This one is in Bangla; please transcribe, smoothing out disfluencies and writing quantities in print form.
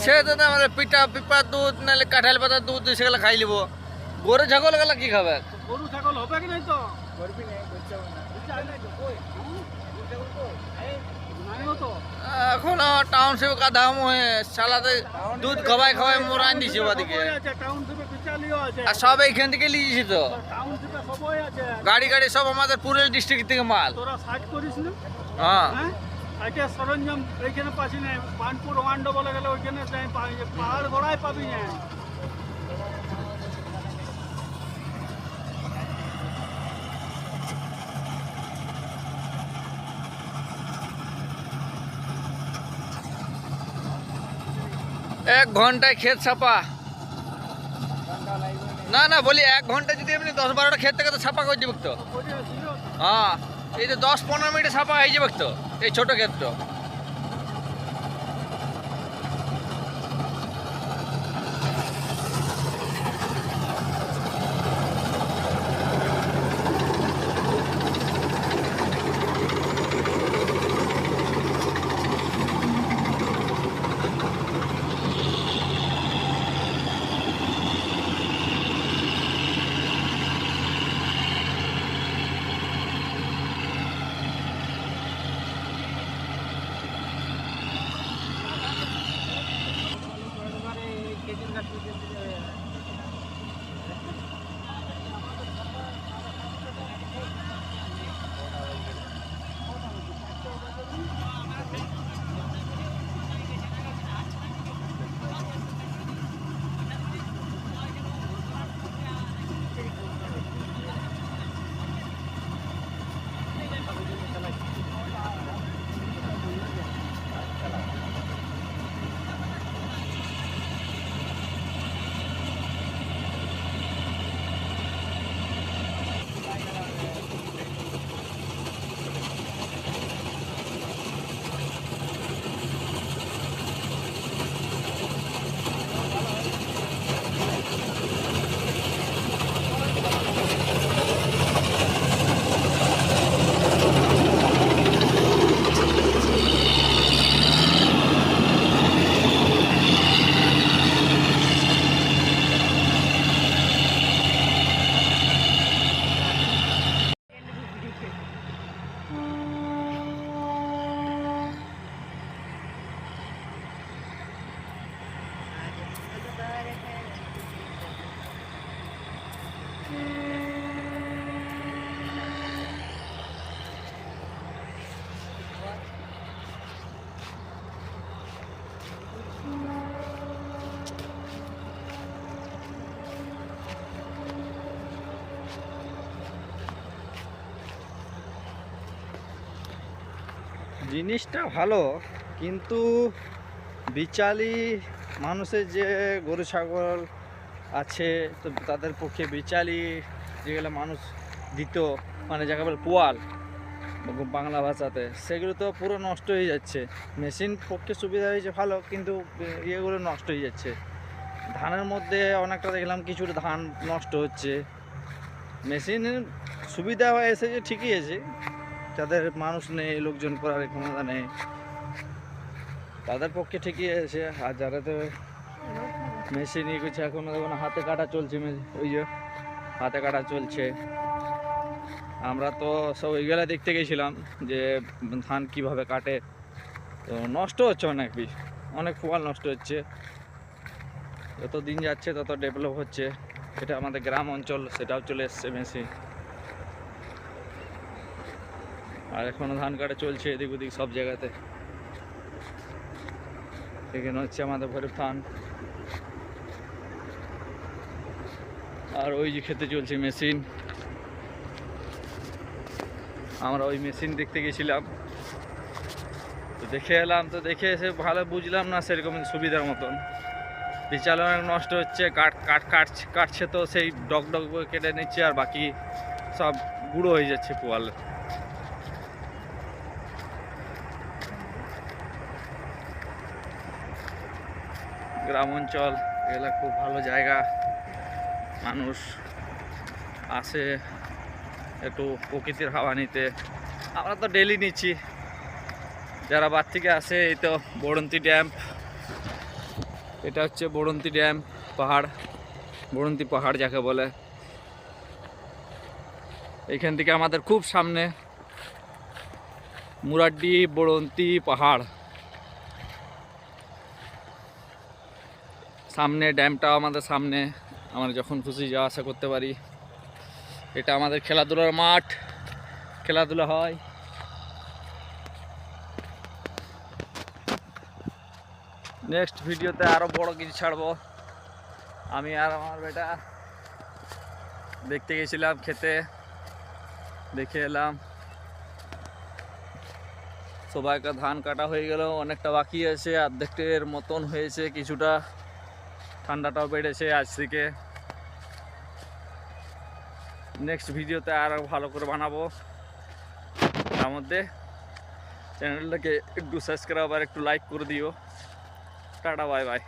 সে তো আমাদের পিঠা পিপার দুধ নাহলে কাঁঠাল পাতার দুধ সেগুলো খাই লিব। গরু ছাগল গেলা কি খাবে? গরু ছাগল হবে কি নাই তো এখনো টাউনশিপ কা দাম হয়ে সালাতে দুধ খাওয়াই খাওয়াই মোরান দিছে ওদিকে। আর সব এইখান থেকে লিয়েছি তো গাড়ি গাড়ি সব আমাদের পুরুলিয়া ডিস্ট্রিক্ট থেকে মাল। তোরা সাইড করিস না? হ্যাঁ সাইডে সরঞ্জাম এইখানে পাচ্ছি না। বানপুর ওয়ান্ড বলে গেলে ওইখানে পাহাড় ঘোড়ায় পাবি না। এক ঘন্টায় ক্ষেত ছাপা না না বলি 1 ঘন্টা যদি এমনি 10-12টা ক্ষেত থেকে তো ছাপা করে যাবে তো। হ্যাঁ এই তো 10-15 মিনিটে ছাপা হয়ে যাবে তো এই ছোট ক্ষেতটা। জিনিসটা ভালো কিন্তু বিচালি মানুষের যে গরু ছাগল আছে তো তাদের পক্ষে বিচালি যেগুলো মানুষ দিত মানে যাকে বলে পোয়াল বাংলা ভাষাতে সেগুলো তো পুরো নষ্ট হয়ে যাচ্ছে। মেশিন পক্ষে সুবিধা হয়েছে ভালো কিন্তু ইয়েগুলো নষ্ট হয়ে যাচ্ছে। ধানের মধ্যে অনেকটা দেখলাম কিছুটা ধান নষ্ট হচ্ছে। মেশিনের সুবিধা হয়ে এসেছে ঠিকই আছে, যাদের মানুষ নেই লোকজন করার ক্ষমতা নেই তাদের পক্ষে ঠিকই আছে। আর যারা তো মেশিন ইয়ে করছে এখন দেখুন হাতে কাটা চলছে, ওই যে হাতে কাটা চলছে। আমরা তো সব ওইগুলা দেখতে গেছিলাম যে ধান কিভাবে কাটে, তো নষ্ট হচ্ছে অনেক ফল নষ্ট হচ্ছে। যত দিন যাচ্ছে তত ডেভেলপ হচ্ছে। এটা আমাদের গ্রাম অঞ্চল, সেটাও চলে এসছে মেশিন। আর এখনো ধান কাটা চলছে এদিক ওদিক সব জায়গাতে। এখানে হচ্ছে আমাদের ভৈরব ধান। আর ওই যে খেতে চলছে মেশিন। আমরা ওই মেশিন দেখতে গেছিলাম, তো দেখে এলাম। তো দেখে এসে ভালো বুঝলাম না সেরকম সুবিধার মতন। বিচাল অনেক নষ্ট হচ্ছে, কাটছে তো সেই ডগ কেটে নিচ্ছে, আর বাকি সব গুঁড়ো হয়ে যাচ্ছে পোয়াল। গ্রাম অঞ্চল এগুলো খুব ভালো জায়গা, মানুষ আসে একটু প্রকৃতির হাওয়া নিতে। আমরা তো ডেলি নিচ্ছি, যারা বাদ থেকে আসে, এই তো বড়ন্তি ড্যাম, এটা হচ্ছে বড়ন্তি ড্যাম পাহাড়, বড়ন্তি পাহাড় যাকে বলে। এইখান থেকে আমাদের খুব সামনে মুরাড্ডি বড়ন্তি পাহাড়, সামনে ড্যামটাও আমাদের সামনে, আমরা যখন খুশি যাওয়া আসা করতে পারি। এটা আমাদের খেলাধুলার মাঠ, খেলাধুলা হয়। নেক্সট ভিডিওতে আরো বড় কিছু ছাড়বো। আমি আর আমার বেটা দেখতে গেছিলাম খেতে, দেখে এলাম। সবাইকে ধান কাটা হয়ে গেল, অনেকটা বাকি আছে, অর্ধেকের মতন হয়েছে, কিছুটা ঠান্ডাটাও বেড়েছে আজ থেকে। নেক্সট ভিডিওতে আরো ভালো করে বানাবো। তার মধ্যে চ্যানেলটাকে একটু সাবস্ক্রাইব আর একটু লাইক করে দিও। Tata, bye bye.